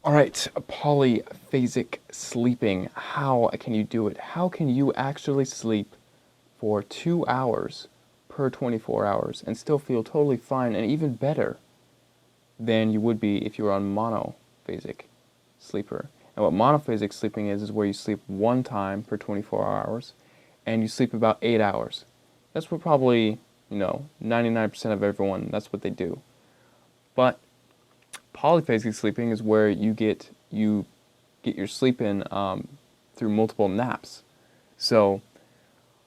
All right, polyphasic sleeping. How can you do it? How can you actually sleep for 2 hours per 24 hours and still feel totally fine and even better than you would be if you were on monophasic sleeper? And what monophasic sleeping is where you sleep one time per 24 hours and you sleep about 8 hours. That's what probably, 99% of everyone, that's what they do. But polyphasic sleeping is where you get your sleep in through multiple naps. So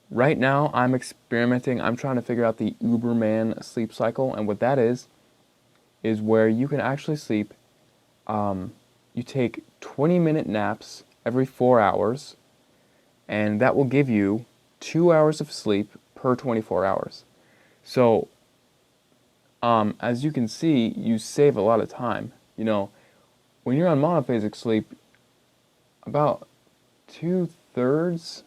right now I'm experimenting. I'm trying to figure out the Uberman sleep cycle, and what that is where you can actually sleep. You take 20-minute naps every 4 hours, and that will give you 2 hours of sleep per 24 hours. So as you can see, you save a lot of time. When you're on monophasic sleep, about 2/3,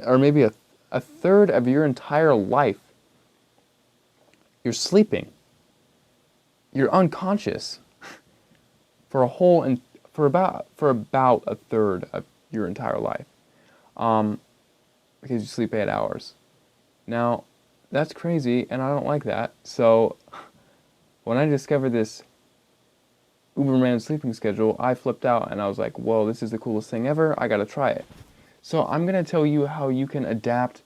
or maybe a third of your entire life, you're sleeping. You're unconscious for a whole and for about a third of your entire life, because you sleep 8 hours. Now, that's crazy, and I don't like that. So, when I discovered this Uberman sleeping schedule, I flipped out and I was like, whoa, this is the coolest thing ever. I gotta try it. So I'm gonna tell you how you can adapt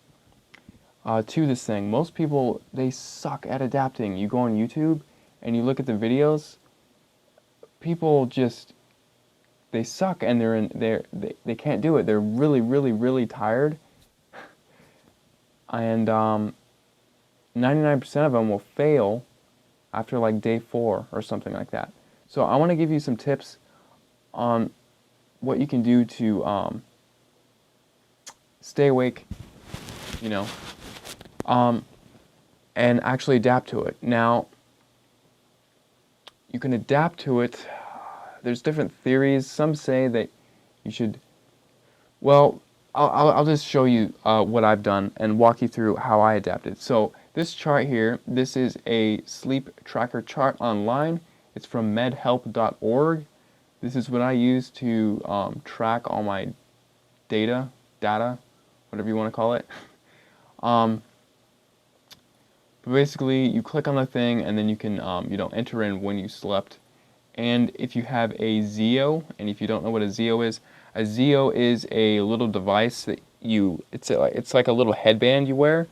to this thing. Most people, they suck at adapting. You go on YouTube and you look at the videos, people just, they suck and they can't do it. They're really, really, really tired. And 99% of them will fail after like day 4 or something like that. So I want to give you some tips on what you can do to stay awake, you know, and actually adapt to it. Now, you can adapt to it. There's different theories. Some say that you should, well, I'll just show you what I've done and walk you through how I adapted. So this chart here, this is a sleep tracker chart online. It's from medhelp.org. This is what I use to track all my data, whatever you want to call it. But basically, you click on the thing, and then you can enter in when you slept. And if you have a Zeo, and if you don't know what a Zeo is a little device that it's like a little headband you wear,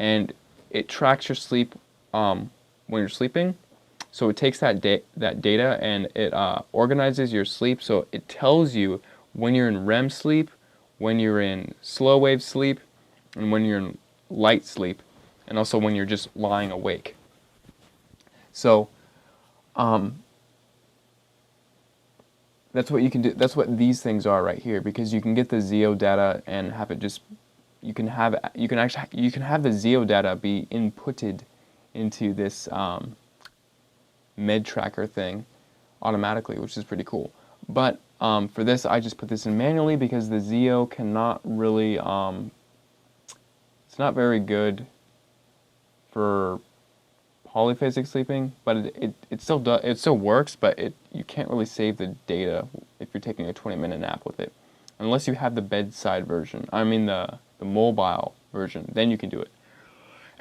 and it tracks your sleep when you're sleeping. So it takes that data and it organizes your sleep. So it tells you when you're in REM sleep, when you're in slow wave sleep, and when you're in light sleep, and also when you're just lying awake. So that's what you can do. That's what these things are right here, because you can get the Zeo data and have it just. You can have the Zeo data be inputted into this med tracker thing automatically, which is pretty cool. But for this, I just put this in manually because the Zeo cannot really, it's not very good for polyphasic sleeping, but it still does, it still works, but you can't really save the data if you're taking a 20-minute nap with it, unless you have the bedside version. I mean the mobile version, then you can do it.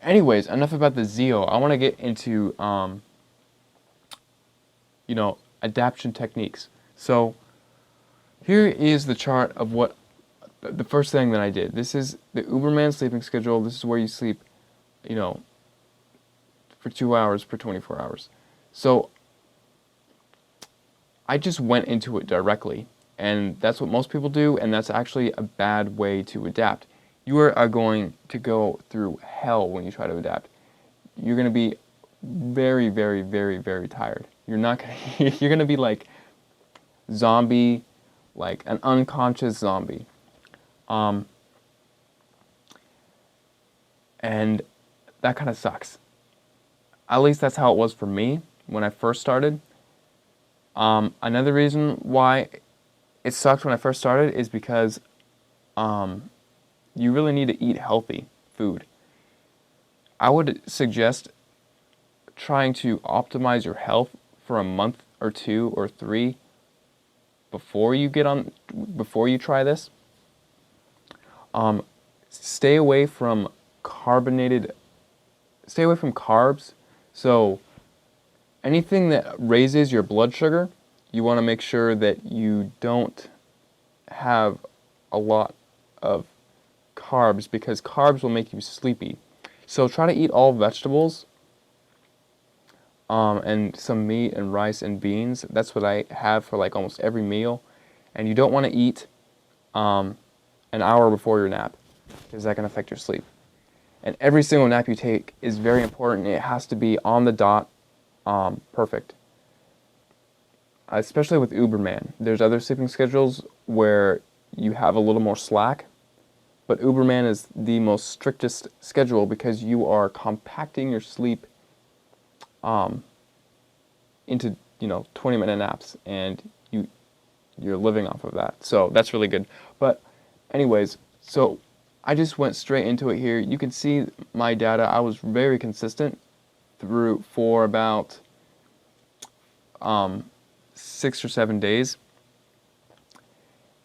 Anyways, enough about the Zeo. I want to get into adaptation techniques. So here is the chart of what the first thing that I did. This is the Uberman sleeping schedule. This is where you sleep, for 2 hours per 24 hours. So I just went into it directly, and that's what most people do, and that's actually a bad way to adapt. You are going to go through hell when you try to adapt. You're going to be very, very, very, very tired. You're not gonna, you're gonna be like zombie, like an unconscious zombie. And that kind of sucks. At least that's how it was for me when I first started. Another reason why it sucked when I first started is because you really need to eat healthy food. I would suggest trying to optimize your health for a month or 2 or 3 before you try this. Stay away from carbs. So anything that raises your blood sugar, you want to make sure that you don't have a lot of carbs, because carbs will make you sleepy. So try to eat all vegetables, and some meat and rice and beans. That's what I have for like almost every meal. And you don't want to eat an hour before your nap, because that can affect your sleep. And every single nap you take is very important. It has to be on the dot, perfect. Especially with Uberman. There's other sleeping schedules where you have a little more slack, but Uberman is the most strictest schedule because you are compacting your sleep into 20-minute naps, and you're living off of that. So that's really good. But anyways, so I just went straight into it here. You can see my data. I was very consistent for about 6 or 7 days.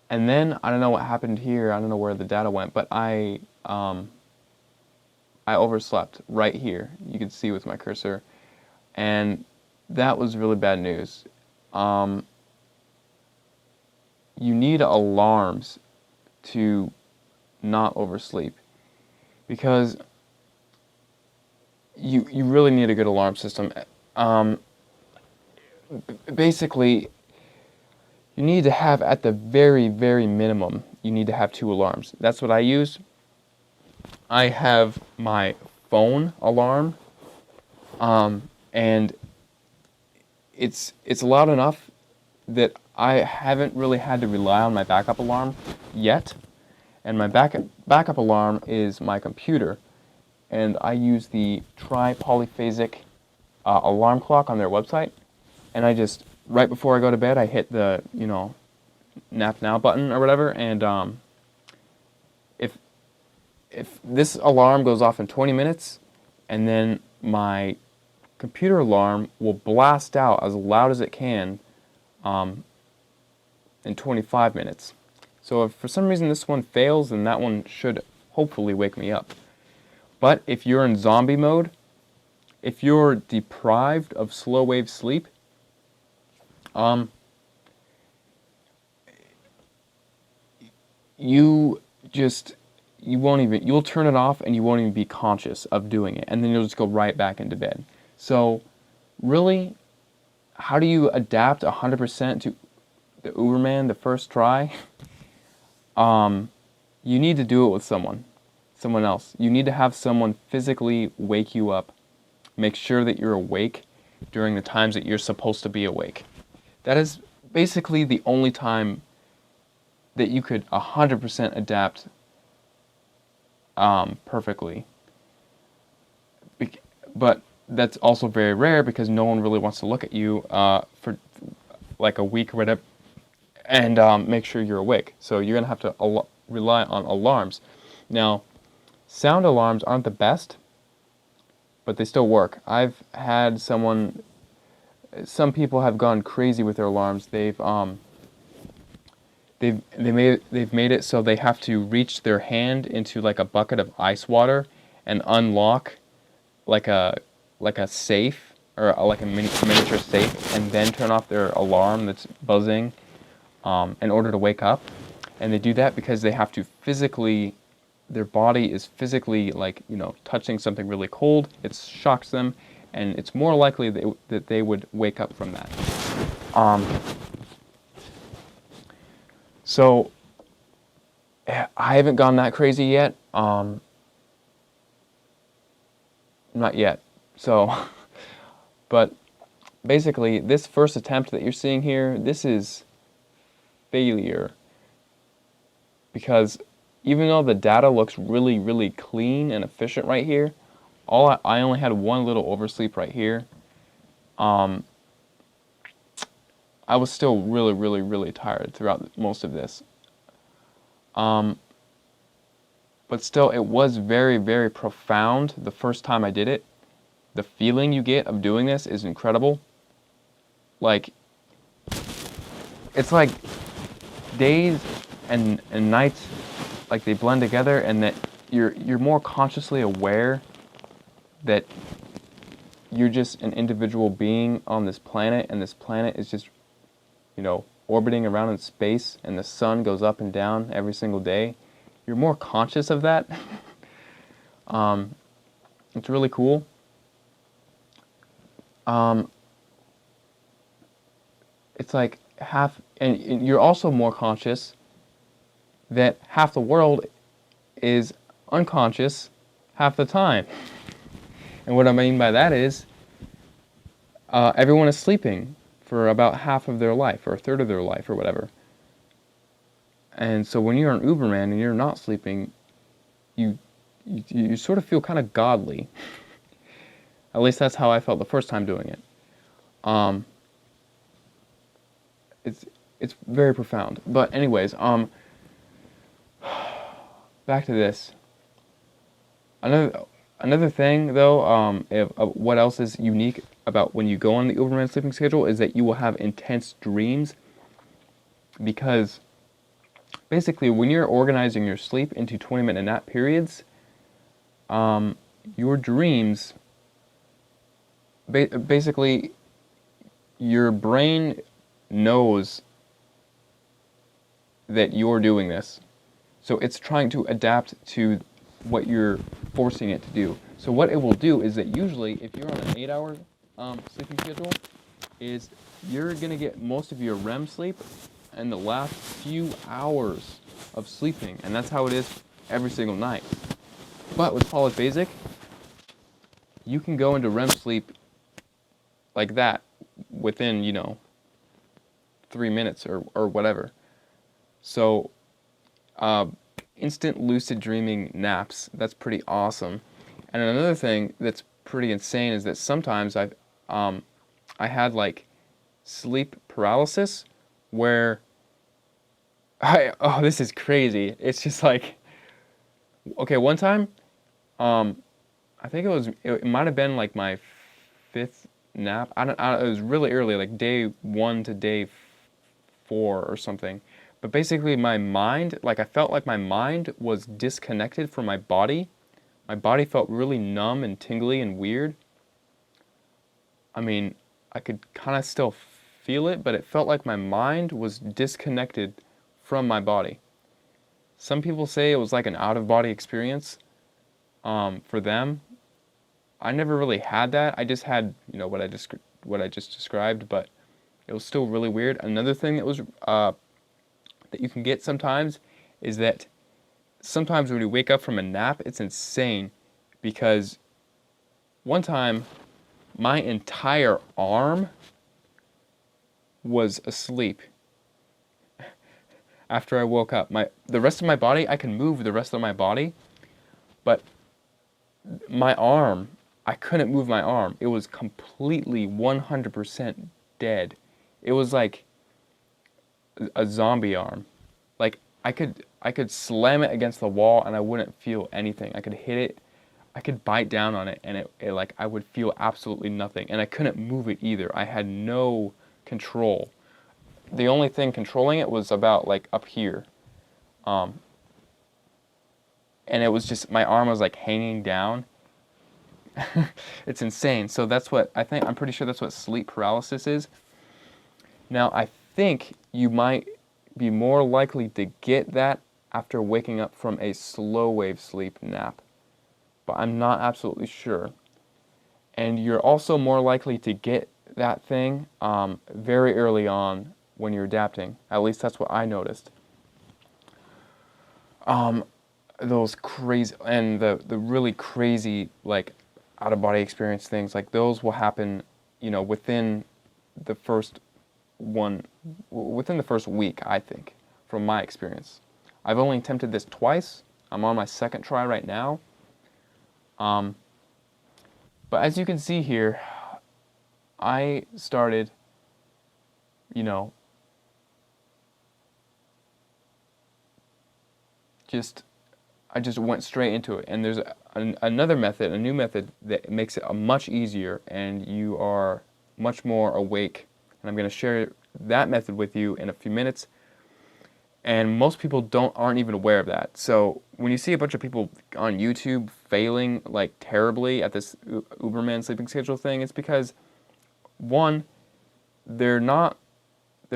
And then I don't know what happened here. I don't know where the data went, but I overslept right here. You can see with my cursor, and that was really bad news. You need alarms to not oversleep, because you really need a good alarm system. Basically, you need to have, at the very, very minimum, you need to have 2 alarms. That's what I use. I have my phone alarm, and it's loud enough that I haven't really had to rely on my backup alarm yet. And my backup alarm is my computer, and I use the Triphasic alarm clock on their website. And I just, right before I go to bed, I hit the nap now button or whatever, and if this alarm goes off in 20 minutes, and then my computer alarm will blast out as loud as it can in 25 minutes. So if for some reason this one fails, then that one should hopefully wake me up. But if you're in zombie mode, if you're deprived of slow wave sleep, you'll turn it off and you won't even be conscious of doing it, and then you'll just go right back into bed. So really, how do you adapt 100% to the Uberman the first try? You need to do it with someone else. You need to have someone physically wake you up. Make sure that you're awake during the times that you're supposed to be awake. That is basically the only time that you could 100% adapt perfectly. But that's also very rare, because no one really wants to look at you for like a week or whatever and make sure you're awake. So you're going to have to rely on alarms. Now, sound alarms aren't the best, but they still work. I've had some people have gone crazy with their alarms. They've made it so they have to reach their hand into like a bucket of ice water and unlock like a safe, or like a miniature safe, and then turn off their alarm that's buzzing in order to wake up. And they do that because they have to physically, their body is physically touching something really cold. It shocks them, and it's more likely that they would wake up from that. So I haven't gone that crazy yet. Not yet. So, but basically, this first attempt that you're seeing here, this is failure. Because even though the data looks really, really clean and efficient right here, I only had one little oversleep right here. I was still really, really, really tired throughout most of this. But still, it was very, very profound the first time I did it. The feeling you get of doing this is incredible. Like, it's like days and nights, like they blend together, and that you're more consciously aware that you're just an individual being on this planet, and this planet is just, orbiting around in space, and the sun goes up and down every single day. You're more conscious of that. It's really cool. It's like half, and you're also more conscious that half the world is unconscious half the time. And what I mean by that is, everyone is sleeping for about half of their life, or a third of their life, or whatever. And so when you're an Uberman and you're not sleeping, you sort of feel kind of godly. At least that's how I felt the first time doing it. It's very profound. But anyways, back to this. Another thing, though, what else is unique about when you go on the Uberman sleeping schedule is that you will have intense dreams, because basically when you're organizing your sleep into 20-minute nap periods, your dreams, basically your brain knows that you're doing this. So it's trying to adapt to what you're forcing it to do. So what it will do is that usually if you're on an 8-hour sleeping schedule, is you're going to get most of your REM sleep in the last few hours of sleeping. And that's how it is every single night. But with Polyphasic, you can go into REM sleep like that within, 3 minutes or whatever. So instant lucid dreaming naps, that's pretty awesome. And another thing that's pretty insane is that sometimes I had like sleep paralysis where this is crazy. It's just like, okay, one time, I think it might have been like my 5th nap. It was really early, like day 1 to day 4 or something. But basically my mind, I felt like my mind was disconnected from my body. My body felt really numb and tingly and weird. I mean, I could kind of still feel it, but it felt like my mind was disconnected from my body. Some people say it was like an out-of-body experience for them. I never really had that. I just had, what I just described, but it was still really weird. Another thing that was that you can get sometimes is that sometimes when you wake up from a nap, it's insane, because one time my entire arm was asleep after I woke up. The rest of my body, I can move the rest of my body, but my arm, I couldn't move my arm. It was completely 100% dead. It was like a zombie arm. Like I could slam it against the wall and I wouldn't feel anything. I could hit it, I could bite down on it, and it like I would feel absolutely nothing. And I couldn't move it either. I had no control. The only thing controlling it was about like up here. And it was just, my arm was like hanging down. It's insane. So that's what I'm pretty sure that's what sleep paralysis is. Now I think you might be more likely to get that after waking up from a slow wave sleep nap, but I'm not absolutely sure. And you're also more likely to get that thing very early on when you're adapting. At least that's what I noticed. Those crazy, and the really crazy, like, out-of-body experience things, like those will happen, within the first week, I think, from my experience. I've only attempted this twice. I'm on my 2nd try right now. But as you can see here, I started, I just went straight into it. And there's another method, a new method that makes it much easier, and you are much more awake. And I'm going to share that method with you in a few minutes. And most people aren't even aware of that. So when you see a bunch of people on YouTube failing like terribly at this Uberman sleeping schedule thing, it's because one, they're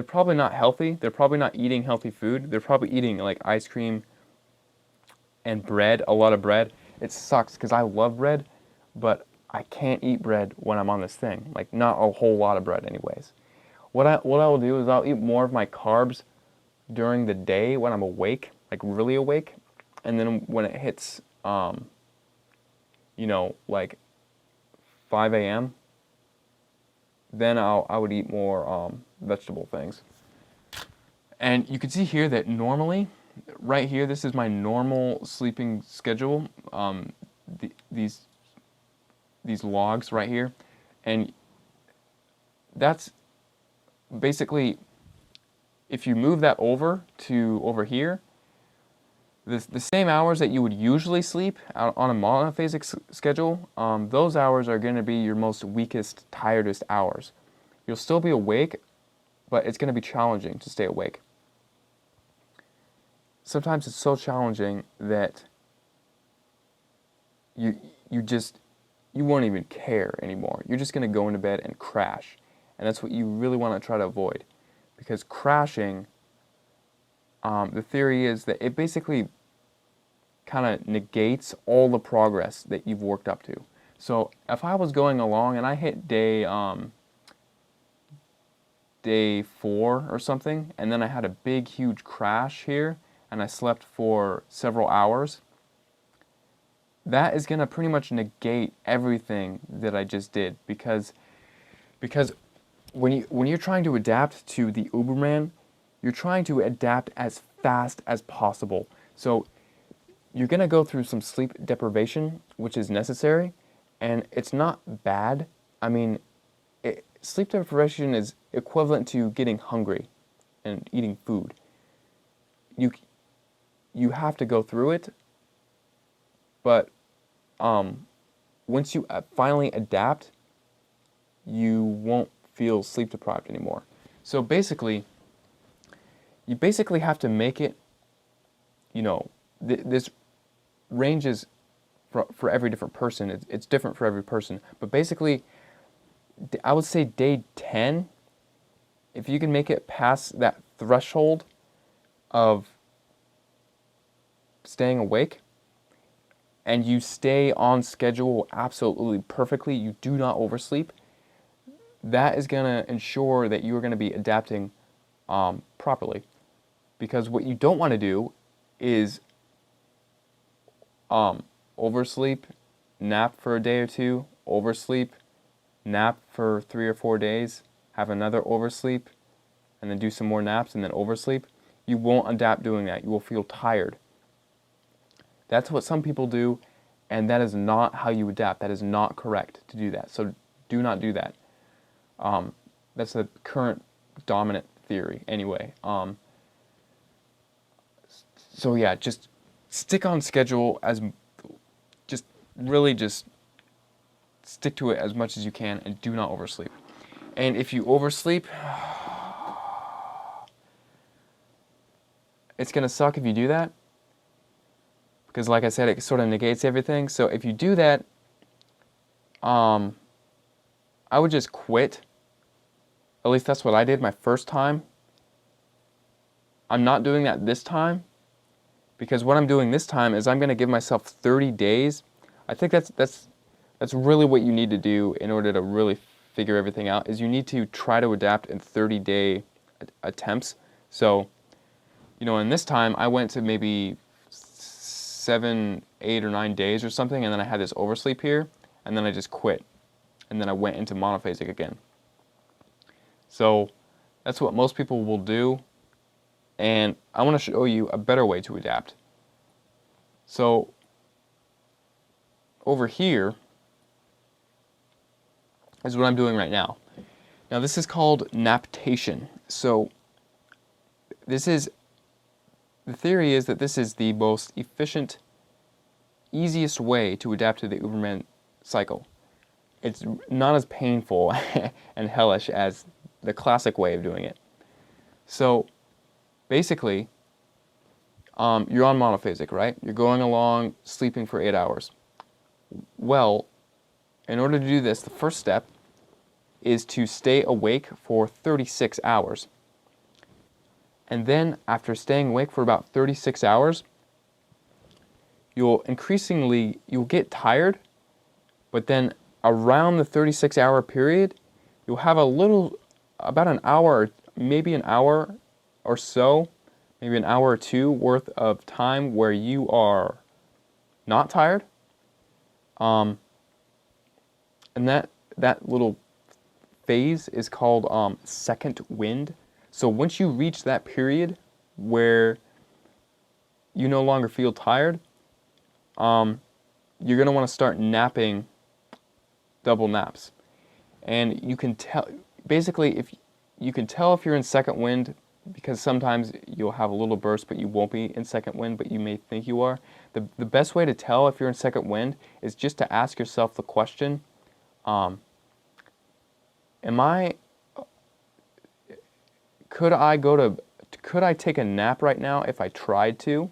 probably not healthy. They're probably not eating healthy food. They're probably eating like ice cream and bread, a lot of bread. It sucks because I love bread, but I can't eat bread when I'm on this thing. Like not a whole lot of bread anyways. What I will do is I'll eat more of my carbs during the day when I'm awake, like really awake, and then when it hits, like 5 a.m., then I would eat more vegetable things. And you can see here that normally, right here, this is my normal sleeping schedule. These logs right here, and that's basically, if you move that over here, the same hours that you would usually sleep on a monophasic schedule, those hours are going to be your most weakest, tiredest hours. You'll still be awake, but it's going to be challenging to stay awake. Sometimes it's so challenging that you won't even care anymore. You're just going to go into bed and crash. And that's what you really want to try to avoid. Because crashing, the theory is that it basically kind of negates all the progress that you've worked up to. So if I was going along and I hit day 4 or something, and then I had a big, huge crash here, and I slept for several hours, that is going to pretty much negate everything that I just did, because when you're trying to adapt to the Uberman, you're trying to adapt as fast as possible. So you're going to go through some sleep deprivation, which is necessary, and it's not bad. I mean, sleep deprivation is equivalent to getting hungry and eating food. You have to go through it, but once you finally adapt, you won't feel sleep deprived anymore. So basically, you basically have to make it, this ranges for every different person. It's different for every person. But basically, I would say day 10, if you can make it past that threshold of staying awake, and you stay on schedule absolutely perfectly, you do not oversleep, that is going to ensure that you are going to be adapting properly. Because what you don't want to do is oversleep, nap for a day or two, oversleep, nap for 3 or 4 days, have another oversleep, and then do some more naps and then oversleep. You won't adapt doing that. You will feel tired. That's what some people do, and that is not how you adapt. That is not correct to do that. So do not do that. That's the current dominant theory anyway. So yeah, just stick on schedule, just stick to it as much as you can, and do not oversleep. And if you oversleep, it's going to suck if you do that, because like I said, it sort of negates everything. So if you do that, I would just quit. At least that's what I did my first time. I'm not doing that this time, because what I'm doing this time is I'm going to give myself 30 days. I think that's really what you need to do in order to really figure everything out, is you need to try to adapt in 30-day attempts. So, in this time, I went to maybe 7, 8, or 9 days or something, and then I had this oversleep here, and then I just quit. And then I went into monophasic again. So that's what most people will do, and I want to show you a better way to adapt. So over here is what I'm doing right now. Now this is called NAPTATION. So the theory is that this is the most efficient, easiest way to adapt to the Uberman cycle. It's not as painful and hellish as the classic way of doing it. So basically, You're on monophasic, right? You're going along, sleeping for 8 hours. Well, in order to do this, the first step is to stay awake for 36 hours. And then, after staying awake for about 36 hours, you'll get tired, but then around the 36-hour period, you'll have about an hour, maybe an hour or so, maybe an hour or two worth of time where you are not tired. And that little phase is called second wind. So once you reach that period where you no longer feel tired, you're going to want to start napping double naps. And you can tell, basically, if you can tell if you're in second wind, because sometimes you'll have a little burst, but you won't be in second wind, but you may think you are. The best way to tell if you're in second wind is just to ask yourself the question, could I take a nap right now if I tried to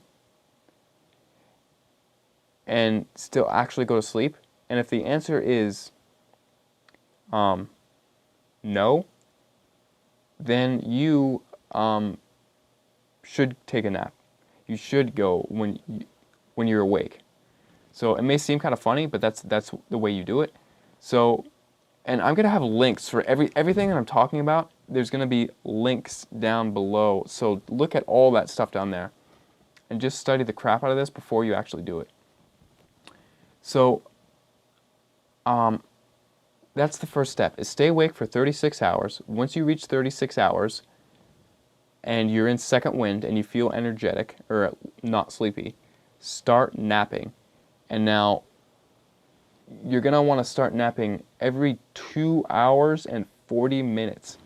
and still actually go to sleep? And if the answer is no, then you should take a nap. You should go when you're awake. So it may seem kind of funny, but that's the way you do it. So, and I'm gonna have links for everything that I'm talking about. There's gonna be links down below. So look at all that stuff down there, and just study the crap out of this before you actually do it. So, that's the first step, is stay awake for 36 hours. Once you reach 36 hours and you're in second wind and you feel energetic or not sleepy, start napping. And now you're going to want to start napping every 2 hours and 40 minutes.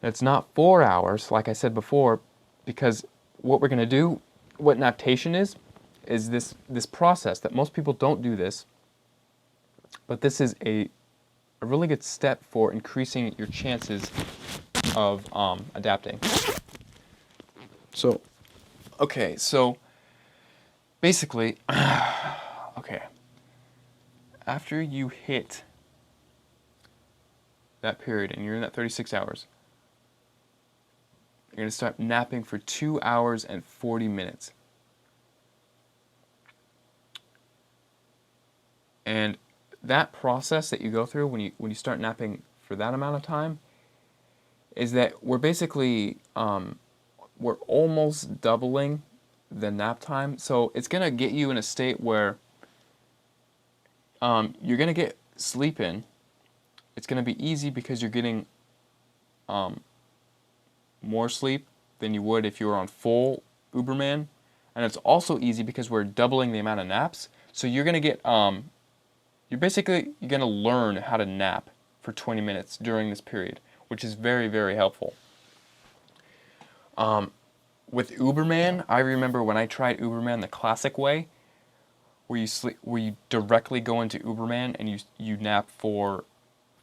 That's not 4 hours, like I said before, because what we're going to do, what NAPTATION is this process that most people don't do this. But this is a really good step for increasing your chances of adapting. So, okay, so basically, okay, after you hit that period and you're in that 36 hours, you're going to start napping for 2 hours and 40 minutes. And that process that you go through when you start napping for that amount of time is that we're basically we're almost doubling the nap time. So it's gonna get you in a state where you're gonna get sleep in. It's gonna be easy because you're getting more sleep than you would if you were on full Uberman, and it's also easy because we're doubling the amount of naps. So you're gonna get you're going to learn how to nap for 20 minutes during this period, which is very, very helpful. With Uberman, I remember when I tried Uberman the classic way, where you directly go into Uberman and you nap for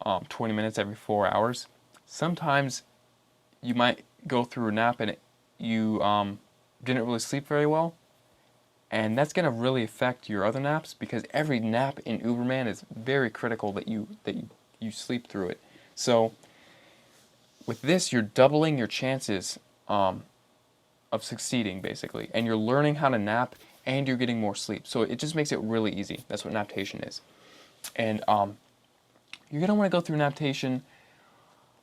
20 minutes every 4 hours. Sometimes you might go through a nap and you didn't really sleep very well. And that's going to really affect your other naps, because every nap in Uberman is very critical that you sleep through it. So with this, you're doubling your chances of succeeding, basically. And you're learning how to nap, and you're getting more sleep. So it just makes it really easy. That's what NAPTATION is. And you're going to want to go through NAPTATION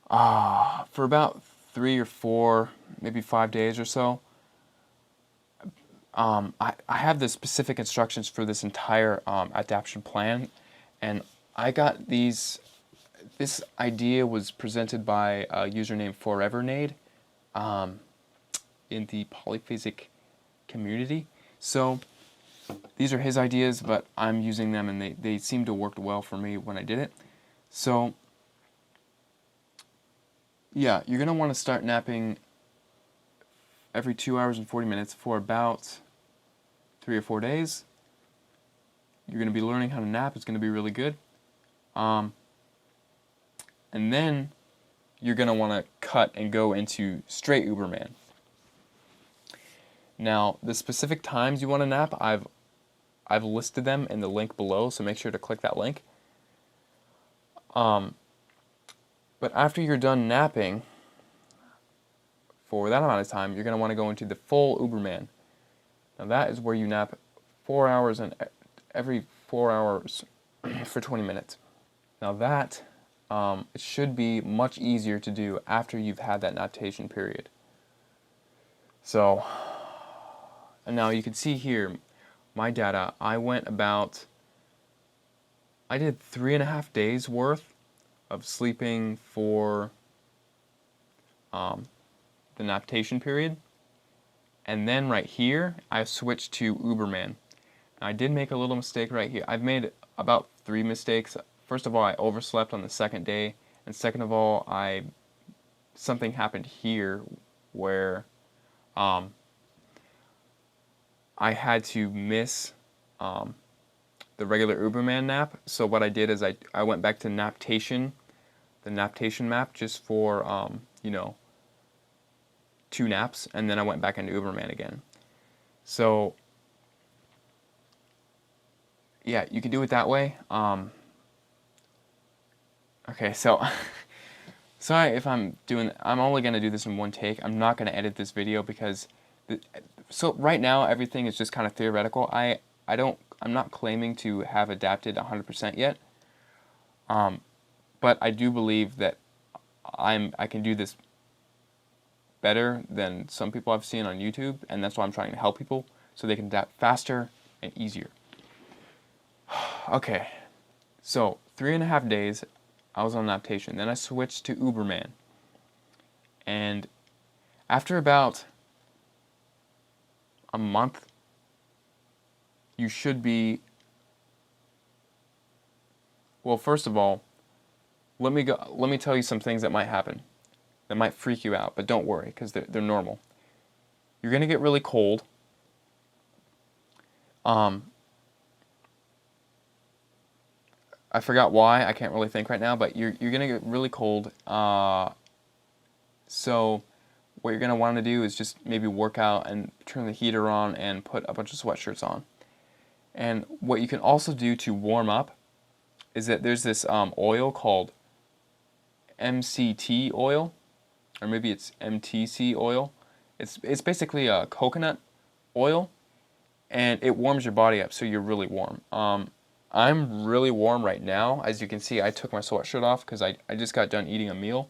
for about 3 or 4, maybe 5 days or so. I have the specific instructions for this entire adaptation plan, and I got these. This idea was presented by a user named ForeverNade in the Polyphasic community. So these are his ideas, but I'm using them, and they seem to work well for me when I did it. So yeah, you're going to want to start napping every 2 hours and 40 minutes for about 3 or 4 days. You're going to be learning how to nap. It's going to be really good. And then you're going to want to cut and go into straight Uberman. Now, the specific times you want to nap, I've listed them in the link below, so make sure to click that link. But after you're done napping, for that amount of time, you're going to want to go into the full Uberman. Now that is where you nap 4 hours and every 4 hours for 20 minutes. Now that it should be much easier to do after you've had that naptation period. So, and now you can see here my data. I did 3.5 days worth of sleeping for the naptation period. And then right here, I switched to Uberman. Now, I did make a little mistake right here. I've made about 3 mistakes. First of all, I overslept on the second day. And second of all, something happened here where I had to miss the regular Uberman nap. So what I did is I went back to NAPTATION, the NAPTATION map, just for, 2 naps, and then I went back into Uberman again. So, yeah, you can do it that way. Okay, so, sorry if I'm only going to do this in one take. I'm not going to edit this video because, so right now everything is just kind of theoretical. I'm not claiming to have adapted 100% yet. But I do believe that I can do this better than some people I've seen on YouTube, and that's why I'm trying to help people so they can adapt faster and easier. Okay, so 3.5 days I was on adaptation. Then I switched to Uberman, and after about a month, you should be. Well, first of all, let me tell you some things that might happen. That might freak you out, but don't worry, because they're normal. You're going to get really cold. I forgot why, I can't really think right now, but you're going to get really cold. So what you're going to want to do is just maybe work out and turn the heater on and put a bunch of sweatshirts on. And what you can also do to warm up is that there's this oil called MCT oil. Or maybe it's MTC oil. It's basically a coconut oil, and it warms your body up so you're really warm. I'm really warm right now. As you can see, I took my sweatshirt off because I just got done eating a meal,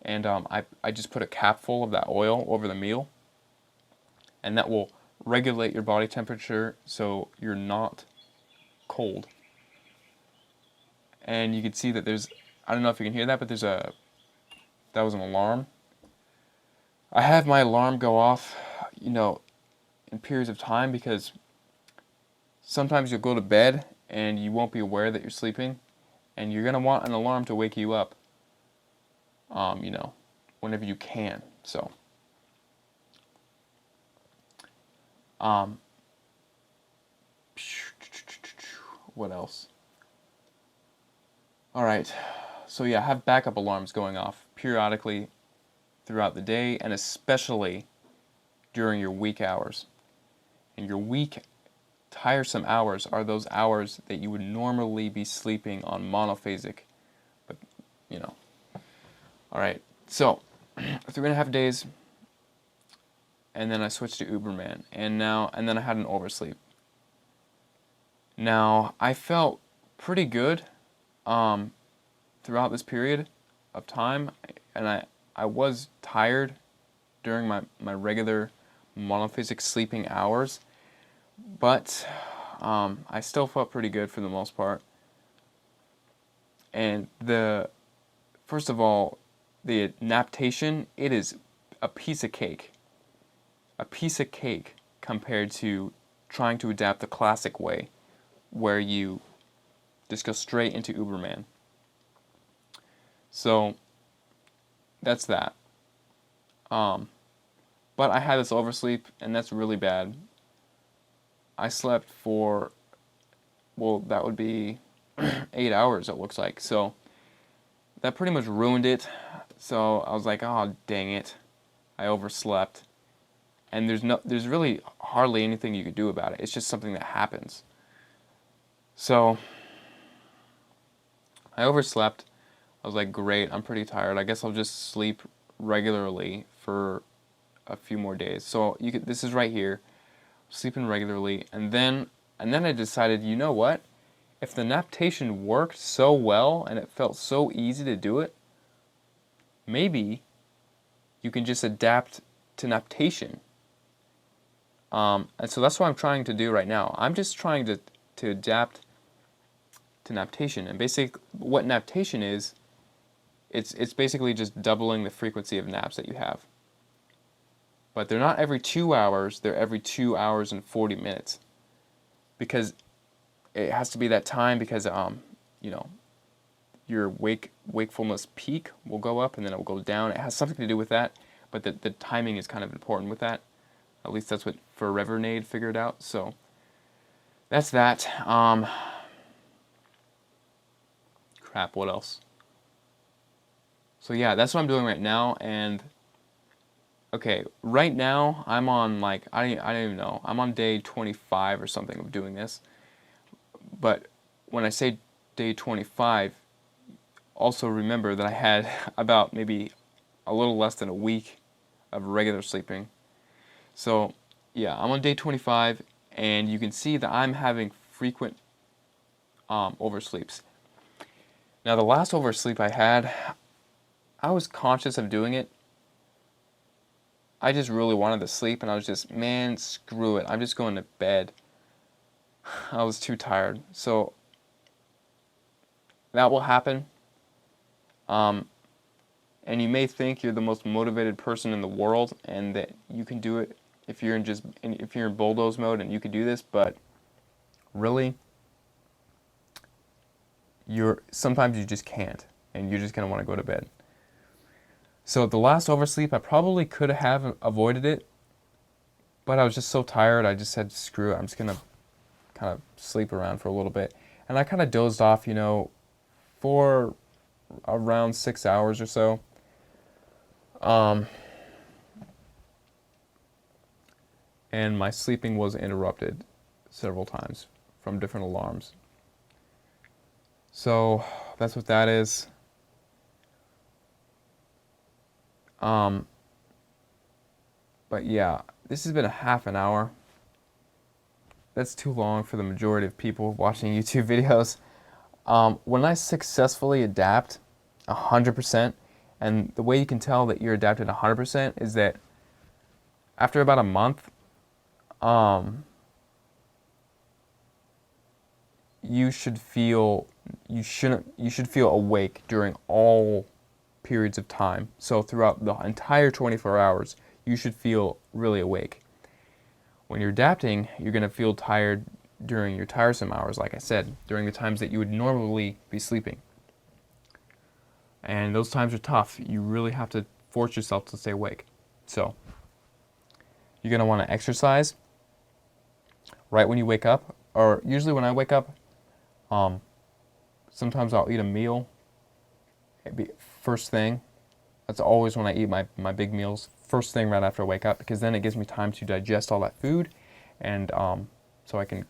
and I just put a capful of that oil over the meal, and that will regulate your body temperature so you're not cold. And you can see that I don't know if you can hear that, but that was an alarm. I have my alarm go off, in periods of time, because sometimes you'll go to bed and you won't be aware that you're sleeping, and you're going to want an alarm to wake you up, whenever you can. So, what else? Alright, so yeah, have backup alarms going off periodically throughout the day, and especially during your weak hours. And your weak, tiresome hours are those hours that you would normally be sleeping on monophasic. But, Alright, so 3.5 days, and then I switched to Uberman, and then I had an oversleep. Now, I felt pretty good throughout this period of time, and I was tired during my regular monophasic sleeping hours, but I still felt pretty good for the most part. And first of all, the NAPTATION, it is a piece of cake. A piece of cake compared to trying to adapt the classic way, where you just go straight into Uberman. So that's that. But I had this oversleep, and that's really bad. I slept for, well, that would be 8 hours, it looks like. So that pretty much ruined it. So I was like, oh, dang it. I overslept. and there's really hardly anything you could do about it. It's just something that happens. So I overslept. I was like, great, I'm pretty tired. I guess I'll just sleep regularly for a few more days. So this is right here, sleeping regularly, and then I decided, you know what? If the NAPTATION worked so well and it felt so easy to do it, maybe you can just adapt to NAPTATION. And so that's what I'm trying to do right now. I'm just trying to adapt to NAPTATION. And basically, what NAPTATION is, it's basically just doubling the frequency of naps that you have. But they're not every 2 hours, they're every 2 hours and 40 minutes. Because it has to be that time, because you know, your wakefulness peak will go up and then it will go down. It has something to do with that, but the timing is kind of important with that. At least that's what Forevernade figured out. So that's that. Crap, what else? So yeah, that's what I'm doing right now. And okay, right now I'm on, like, I don't even know. I'm on day 25 or something of doing this. But when I say day 25, also remember that I had about maybe a little less than a week of regular sleeping. So yeah, I'm on day 25, and you can see that I'm having frequent oversleeps. Now the last oversleep I had, I was conscious of doing it. I just really wanted to sleep, and I was just, man, screw it, I'm just going to bed. I was too tired. So that will happen. And you may think you're the most motivated person in the world and that you can do it if you're in bulldoze mode and you can do this, but really, sometimes you just can't, and you're just going to want to go to bed. So the last oversleep, I probably could have avoided it, but I was just so tired, I just said, screw it, I'm just going to kind of sleep around for a little bit. And I kind of dozed off, for around 6 hours or so. And my sleeping was interrupted several times from different alarms. So that's what that is. But yeah, this has been a half an hour. That's too long for the majority of people watching YouTube videos. When I successfully adapt 100%, and the way you can tell that you're adapted 100% is that after about a month, you should feel awake during all periods of time. So throughout the entire 24 hours, you should feel really awake. When you're adapting, you're going to feel tired during your tiresome hours, like I said, during the times that you would normally be sleeping. And those times are tough. You really have to force yourself to stay awake. So you're going to want to exercise right when you wake up, or usually when I wake up, sometimes I'll eat a meal first thing. That's always when I eat my big meals, first thing right after I wake up, because then it gives me time to digest all that food, and so I can,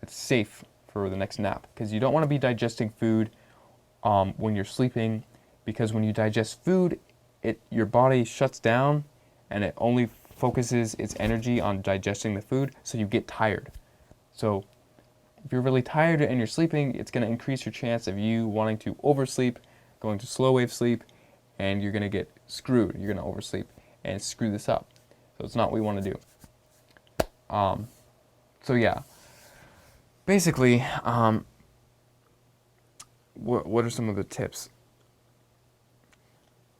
it's safe for the next nap, because you don't want to be digesting food when you're sleeping, because when you digest food, your body shuts down and it only focuses its energy on digesting the food, so you get tired. So if you're really tired and you're sleeping, it's going to increase your chance of you wanting to oversleep, going to slow wave sleep, and you're going to get screwed. You're going to oversleep and screw this up. So it's not what we want to do. So yeah, basically, what are some of the tips?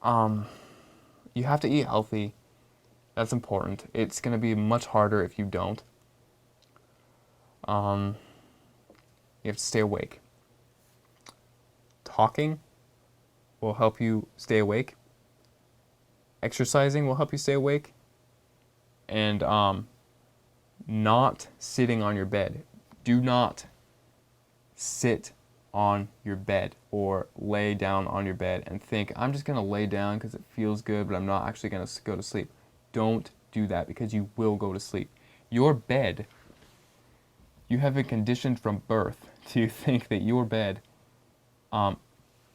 You have to eat healthy. That's important. It's going to be much harder if you don't. You have to stay awake. Talking will help you stay awake. Exercising will help you stay awake. And not sitting on your bed. Do not sit on your bed or lay down on your bed and think, I'm just going to lay down because it feels good, but I'm not actually going to go to sleep. Don't do that because you will go to sleep. Your bed, you have been conditioned from birth to think that your bed,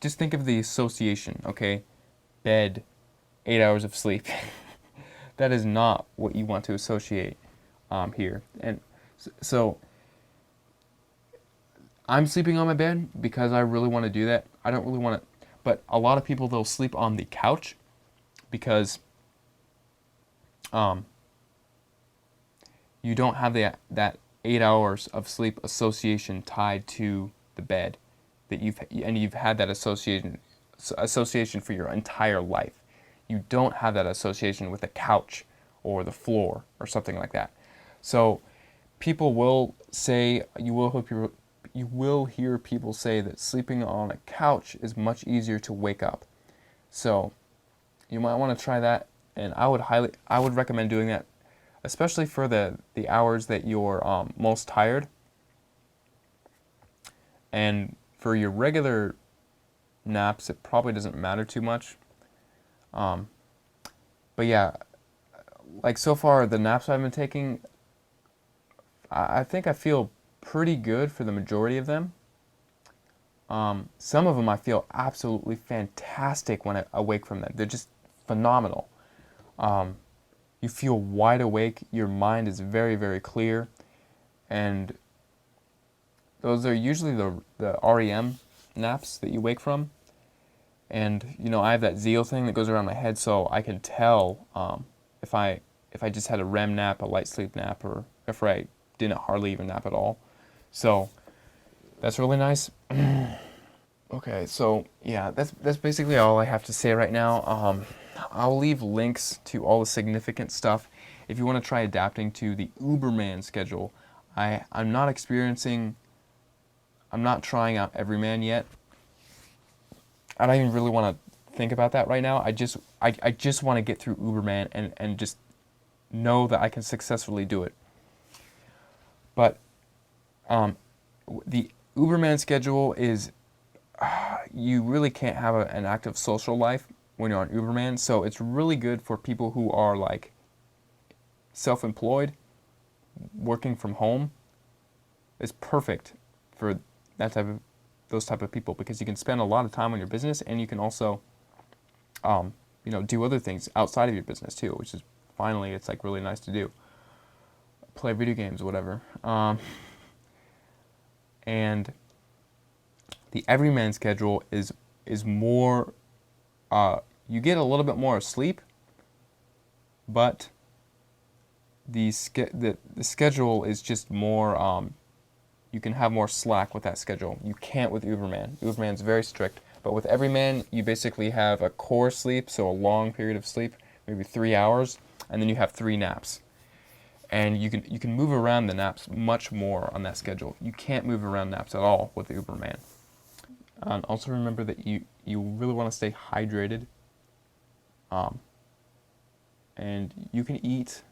just think of the association, okay? Bed, 8 hours of sleep. That is not what you want to associate here. And so I'm sleeping on my bed because I really want to do that. I don't really want to, but a lot of people, they'll sleep on the couch because you don't have that 8 hours of sleep association tied to the bed that you've had that association for your entire life. You don't have that association with the couch or the floor or something like that. So people will say, you will hear people say that sleeping on a couch is much easier to wake up. So you might want to try that, and I would recommend doing that, especially for the hours that you're most tired. And for your regular naps, it probably doesn't matter too much. But yeah, like so far, the naps I've been taking, I think I feel pretty good for the majority of them. Some of them I feel absolutely fantastic when I awake from them. They're just phenomenal. You feel wide awake, your mind is very, very clear, and those are usually the REM naps that you wake from. And I have that zeal thing that goes around my head, so I can tell if I just had a REM nap, a light sleep nap, or if I didn't hardly even nap at all. So that's really nice. Okay, so yeah, that's basically all I have to say right now. I'll leave links to all the significant stuff if you want to try adapting to the Uberman schedule. I'm not trying out Everyman yet. I don't even really want to think about that right now. I just want to get through Uberman and just know that I can successfully do it. But the Uberman schedule is, you really can't have an active social life when you're on Uberman, so it's really good for people who are like self-employed, working from home. It's perfect for those type of people because you can spend a lot of time on your business, and you can also do other things outside of your business too, which is finally, it's like really nice to do. Play video games, whatever. And the Everyman schedule is more, you get a little bit more sleep, but the schedule is just more, you can have more slack with that schedule. You can't with Uberman. Uberman's very strict, but with Everyman, you basically have a core sleep, so a long period of sleep, maybe 3 hours, and then you have 3 naps. And you can move around the naps much more on that schedule. You can't move around naps at all with Uberman. And also remember that you really want to stay hydrated. And you can eat.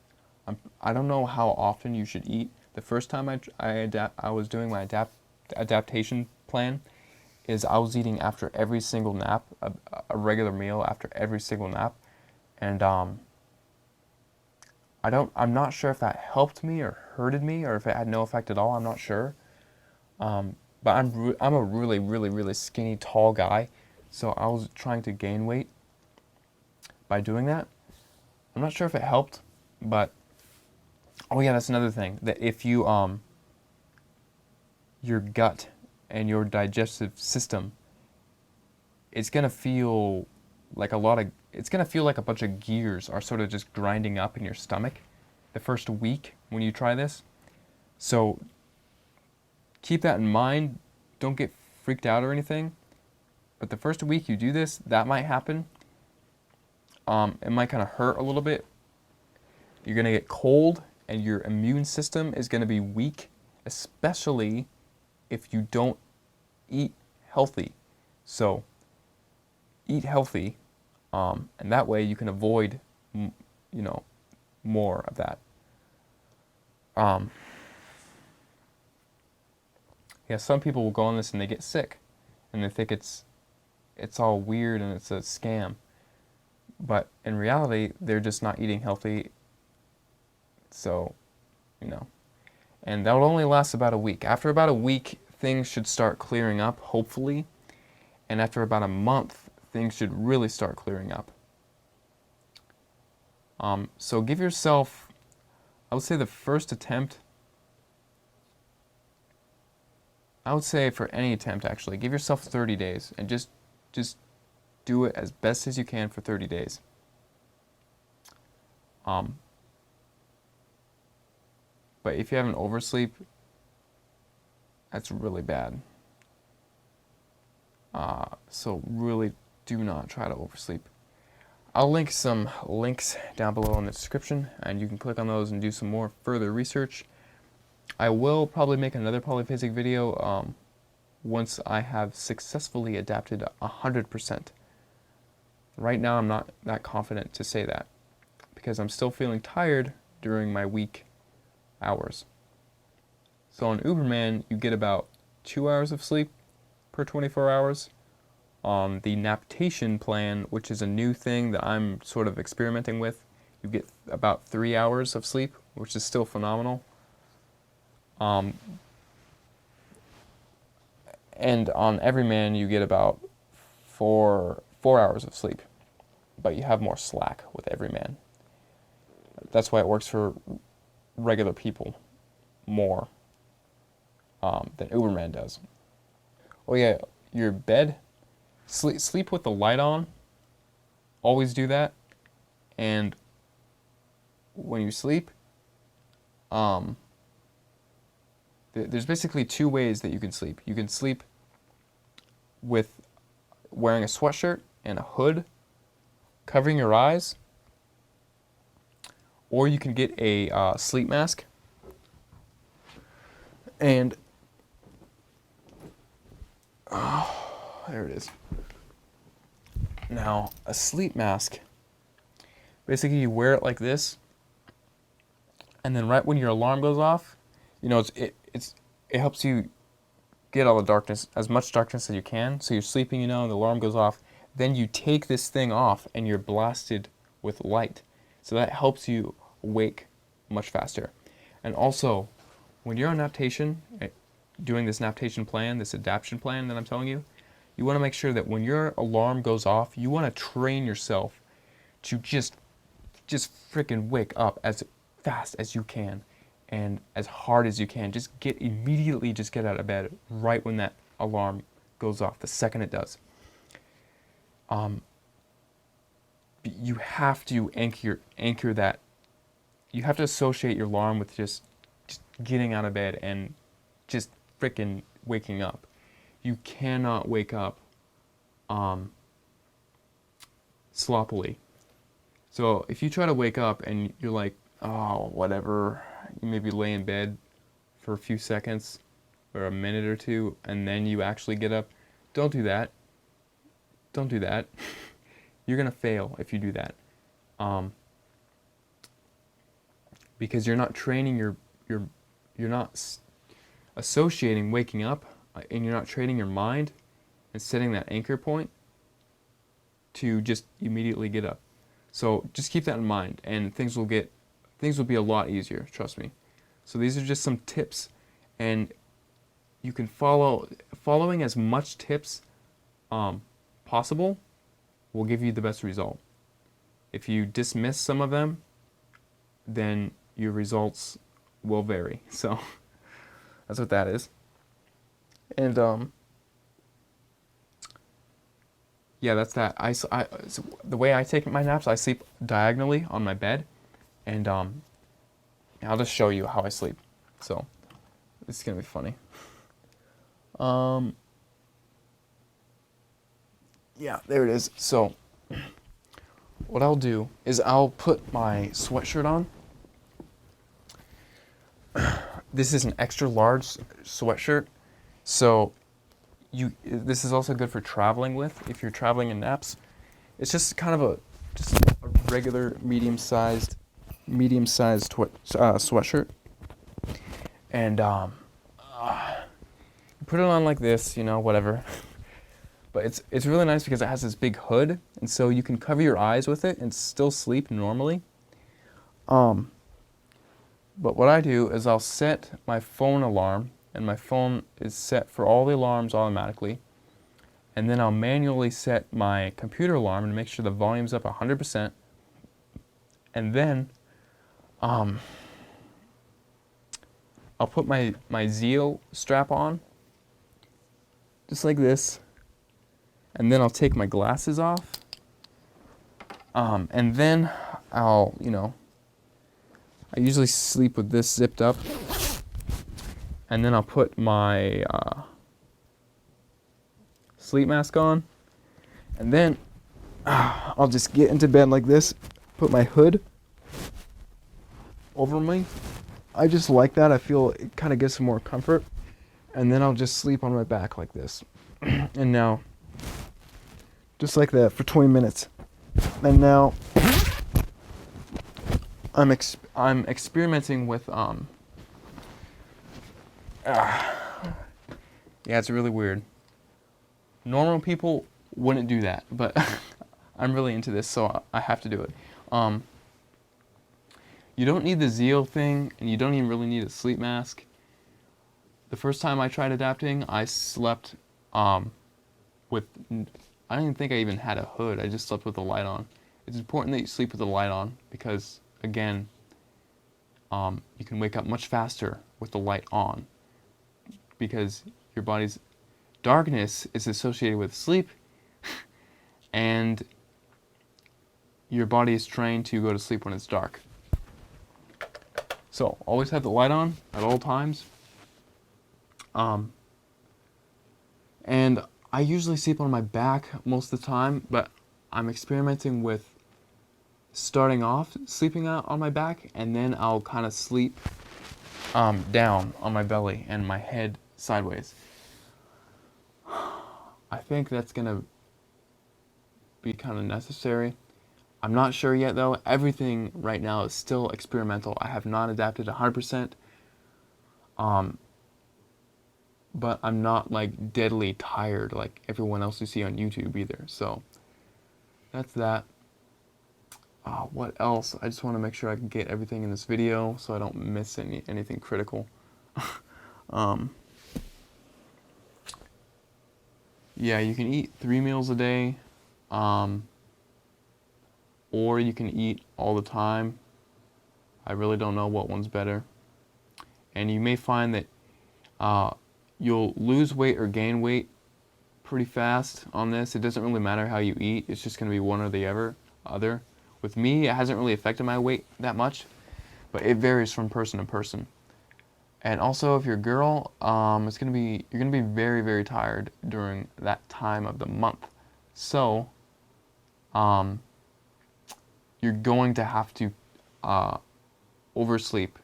I don't know how often you should eat. The first time I was doing my adaptation plan, is I was eating after every single nap, a regular meal after every single nap, and I'm not sure if that helped me or hurted me or if it had no effect at all. I'm not sure. But I'm a really, really, really skinny, tall guy, so I was trying to gain weight by doing that. I'm not sure if it helped, but oh yeah, that's another thing, that if you your gut and your digestive system, it's gonna feel like a bunch of gears are sort of just grinding up in your stomach the first week when you try this. So keep that in mind. Don't get freaked out or anything. But the first week you do this, that might happen. It might kind of hurt a little bit. You're going to get cold, and your immune system is going to be weak, especially if you don't eat healthy. So eat healthy, and that way you can avoid, more of that. Yeah, some people will go on this and they get sick, and they think it's all weird and it's a scam. But in reality, they're just not eating healthy, So, and that will only last about a week. After about a week, things should start clearing up, hopefully. And after about a month, things should really start clearing up. So give yourself, I would say the first attempt, I would say for any attempt actually, give yourself 30 days and just do it as best as you can for 30 days. But if you have an oversleep, that's really bad. So really do not try to oversleep. I'll link some links down below in the description, and you can click on those and do some more further research. I will probably make another polyphasic video once I have successfully adapted 100%. Right now I'm not that confident to say that because I'm still feeling tired during my weak hours. So on Uberman, you get about 2 hours of sleep per 24 hours. On the NAPTATIon plan, which is a new thing that I'm sort of experimenting with, you get about 3 hours of sleep, which is still phenomenal. And on Everyman, you get about 4 hours of sleep, but you have more slack with Everyman. That's why it works for regular people more than Uberman does. Oh yeah, your bed, sleep with the light on. Always do that. And when you sleep, there's basically 2 ways that you can sleep. You can sleep with wearing a sweatshirt and a hood covering your eyes, or you can get a sleep mask. And there it is. Now, a sleep mask, basically you wear it like this, and then right when your alarm goes off, it helps you get all the darkness, as much darkness as you can. So you're sleeping, the alarm goes off. Then you take this thing off and you're blasted with light. So that helps you wake much faster. And also, when you're on NAPTATIon, doing this NAPTATIon plan, this adaptation plan that I'm telling you, you want to make sure that when your alarm goes off, you want to train yourself to just freaking wake up as fast as you can and as hard as you can. Just get out of bed right when that alarm goes off, the second it does. You have to anchor that. You have to associate your alarm with just getting out of bed and just freaking waking up. You cannot wake up sloppily. So if you try to wake up and you're like, oh, whatever, you maybe lay in bed for a few seconds or a minute or two, and then you actually get up, don't do that. Don't do that. You're going to fail if you do that. Because you're not training you're not associating waking up, and you're not training your mind and setting that anchor point to just immediately get up. So just keep that in mind, and things will be a lot easier, trust me. So these are just some tips, and you can following as much tips possible will give you the best result. If you dismiss some of them, then your results will vary. So that's what that is. And yeah, that's that. So the way I take my naps, I sleep diagonally on my bed, and I'll just show you how I sleep. So this is gonna be funny. Yeah, there it is. So what I'll do is I'll put my sweatshirt on. This is an extra large sweatshirt, so this is also good for traveling with if you're traveling in naps. It's just kind of a regular medium-sized sweatshirt, and put it on like this, whatever. But it's really nice because it has this big hood, and so you can cover your eyes with it and still sleep normally. But what I do is I'll set my phone alarm, and my phone is set for all the alarms automatically. And then I'll manually set my computer alarm and make sure the volume's up 100%. And then I'll put my Zeal strap on, just like this. And then I'll take my glasses off. And then I'll, I usually sleep with this zipped up. And then I'll put my sleep mask on. And then I'll just get into bed like this, put my hood over me. I just like that. I feel it kind of gives some more comfort. And then I'll just sleep on my back like this. And now, just like that for 20 minutes. And now, I'm experimenting with yeah, it's really weird. Normal people wouldn't do that, but I'm really into this, so I have to do it. You don't need the Zeal thing, and you don't even really need a sleep mask. The first time I tried adapting, I slept with, I don't even think I even had a hood. I just slept with the light on. It's important that you sleep with the light on because, again, you can wake up much faster with the light on because your body's darkness is associated with sleep and your body is trained to go to sleep when it's dark. So always have the light on at all times. And I usually sleep on my back most of the time, but I'm experimenting with starting off sleeping out on my back, and then I'll kind of sleep down on my belly and my head sideways. I think that's gonna be kind of necessary. I'm not sure yet though. Everything right now is still experimental. I have not adapted 100%. But I'm not like deadly tired like everyone else you see on YouTube either. So that's that. What else? I just want to make sure I can get everything in this video so I don't miss anything critical. Yeah, you can eat 3 meals a day, or you can eat all the time. I really don't know what one's better. And you may find that you'll lose weight or gain weight pretty fast on this. It doesn't really matter how you eat. It's just going to be one or the other. With me, it hasn't really affected my weight that much, but it varies from person to person. And also, if you're a girl, you're gonna be very, very tired during that time of the month. So, you're going to have to oversleep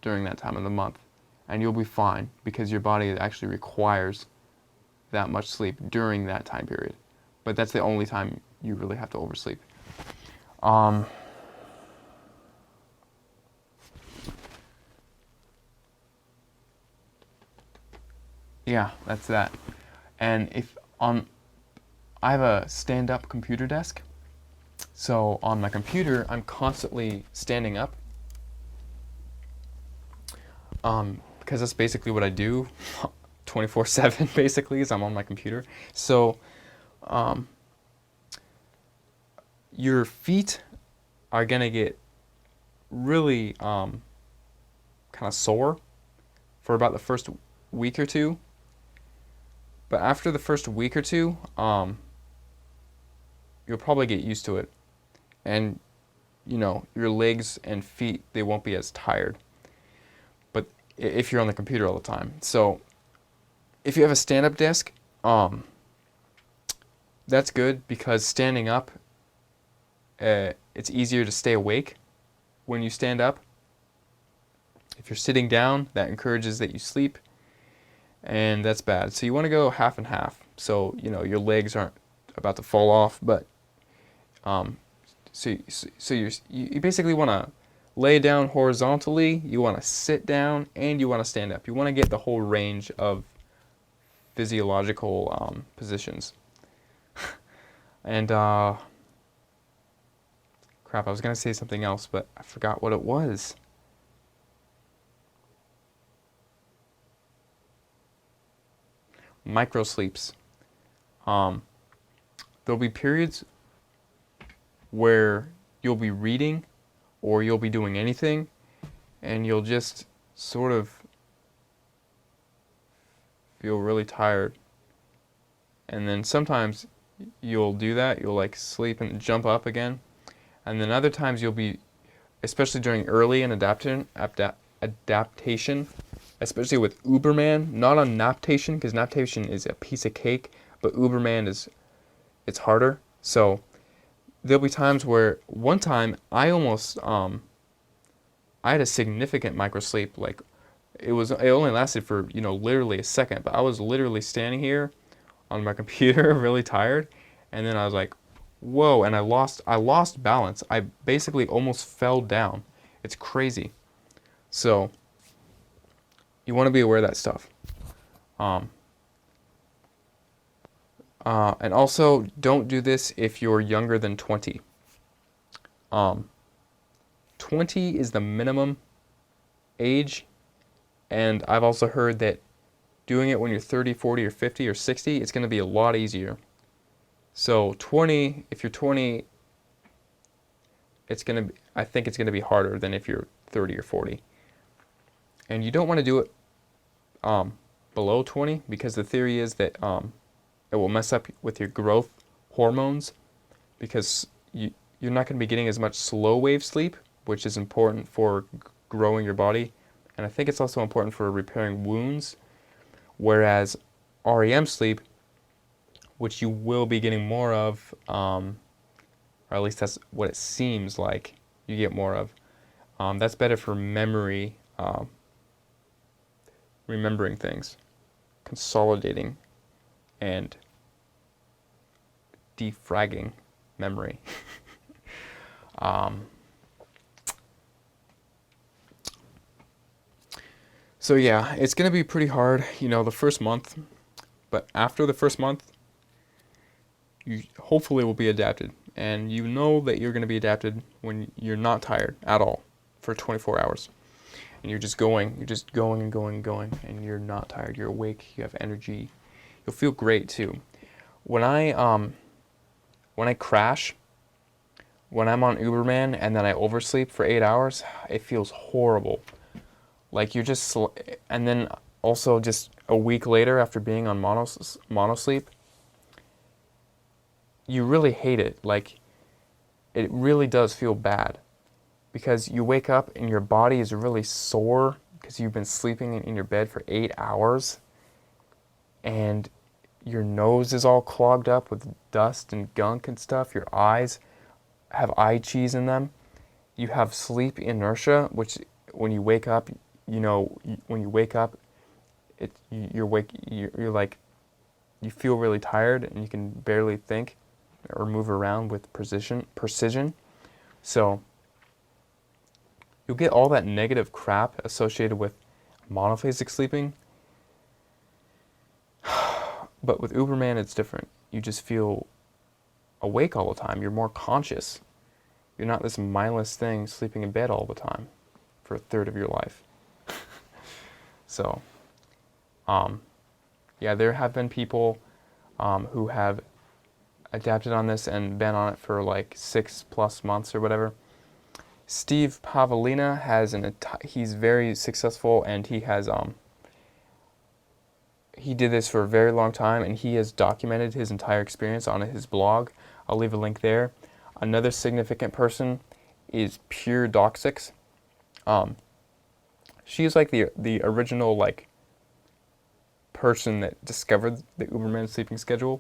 during that time of the month, and you'll be fine because your body actually requires that much sleep during that time period. But that's the only time you really have to oversleep. Yeah, that's that. And I have a stand-up computer desk. So on my computer, I'm constantly standing up. Because that's basically what I do 24/7 basically is I'm on my computer. So your feet are gonna get really kind of sore for about the first week or two. But after the first week or two, you'll probably get used to it. And, your legs and feet, they won't be as tired. But if you're on the computer all the time. So, if you have a stand-up desk, that's good because standing up, it's easier to stay awake when you stand up. If you're sitting down, that encourages that you sleep. And that's bad. So you want to go half and half. So, your legs aren't about to fall off, but so you basically want to lay down horizontally, you want to sit down, and you want to stand up. You want to get the whole range of physiological positions. And crap, I was going to say something else, but I forgot what it was. micro sleeps. There'll be periods where you'll be reading or you'll be doing anything and you'll just sort of feel really tired. And then sometimes you'll do that, you'll like sleep and jump up again. And then other times you'll be, especially during early and adaptation, especially with Uberman, not on NAPTATIon, because NAPTATIon is a piece of cake, but Uberman it's harder. So there'll be times where one time I almost, I had a significant microsleep, like it only lasted for, literally a second, but I was literally standing here on my computer really tired, and then I was like, whoa, and I lost balance. I basically almost fell down. It's crazy. So you want to be aware of that stuff. And also, don't do this if you're younger than 20. 20 is the minimum age, and I've also heard that doing it when you're 30, 40, or 50, or 60, it's going to be a lot easier. So 20, if you're 20, I think it's going to be harder than if you're 30 or 40. And you don't want to do it below 20, because the theory is that it will mess up with your growth hormones, because you're not going to be getting as much slow wave sleep, which is important for growing your body. And I think it's also important for repairing wounds. Whereas REM sleep, which you will be getting more of, or at least that's what it seems like you get more of, that's better for memory, remembering things, consolidating, and defragging memory. So yeah, it's going to be pretty hard, the first month, but after the first month, you hopefully will be adapted, and you know that you're going to be adapted when you're not tired at all for 24 hours, and you're just going and going, and you're not tired, you're awake, you have energy, you'll feel great too. When I crash, when I'm on Uberman and then I oversleep for 8 hours, it feels horrible. Like and then also just a week later after being on monosleep, you really hate it. Like, it really does feel bad, because you wake up and your body is really sore because you've been sleeping in your bed for 8 hours, and your nose is all clogged up with dust and gunk and stuff. Your eyes have eye cheese in them. You have sleep inertia, which when you wake up, you're like, you feel really tired and you can barely think or move around with precision. So you'll get all that negative crap associated with monophasic sleeping. But with Uberman, it's different. You just feel awake all the time. You're more conscious. You're not this mindless thing sleeping in bed all the time for a third of your life. So, yeah, there have been people who have adapted on this and been on it for like 6+ months or whatever. Steve Pavlina he's very successful, and he has he did this for a very long time, and he has documented his entire experience on his blog. I'll leave a link there. Another significant person is Pure Doxics. She is like the original like person that discovered the Uberman sleeping schedule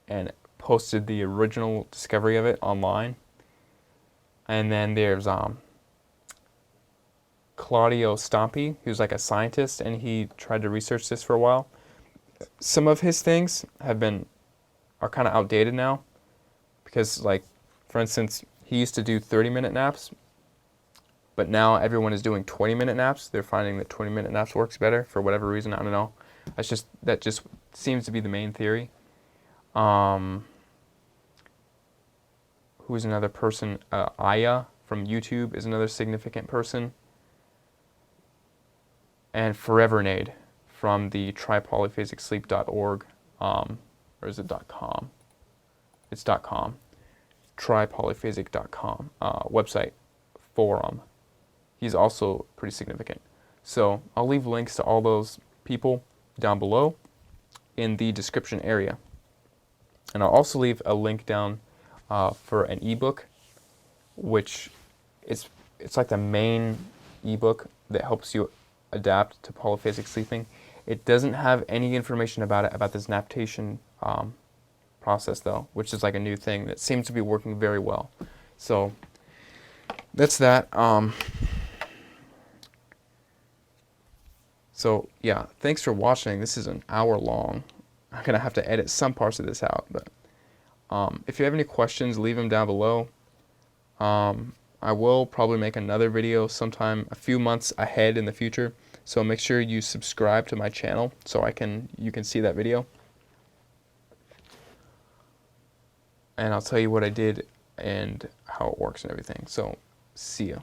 and posted the original discovery of it online. And then there's Claudio Stampi, who's like a scientist, and he tried to research this for a while. Some of his things are kind of outdated now, because, like, for instance, he used to do 30-minute naps, but now everyone is doing 20-minute naps. They're finding that 20-minute naps works better for whatever reason. I don't know. That just seems to be the main theory. Who's another person? Aya from YouTube is another significant person. And Forevernade. from the trypolyphasicsleep.org, or is it .com? It's .com. Trypolyphasic.com website forum. He's also pretty significant. So I'll leave links to all those people down below in the description area. And I'll also leave a link down for an ebook, which it's like the main ebook that helps you adapt to polyphasic sleeping. It doesn't have any information about this NAPTATION process though, which is like a new thing that seems to be working very well. So that's that. So yeah, thanks for watching. This is an hour long. I'm gonna have to edit some parts of this out, but if you have any questions, leave them down below. I will probably make another video sometime a few months ahead in the future, so make sure you subscribe to my channel so you can see that video. And I'll tell you what I did and how it works and everything. So, see ya.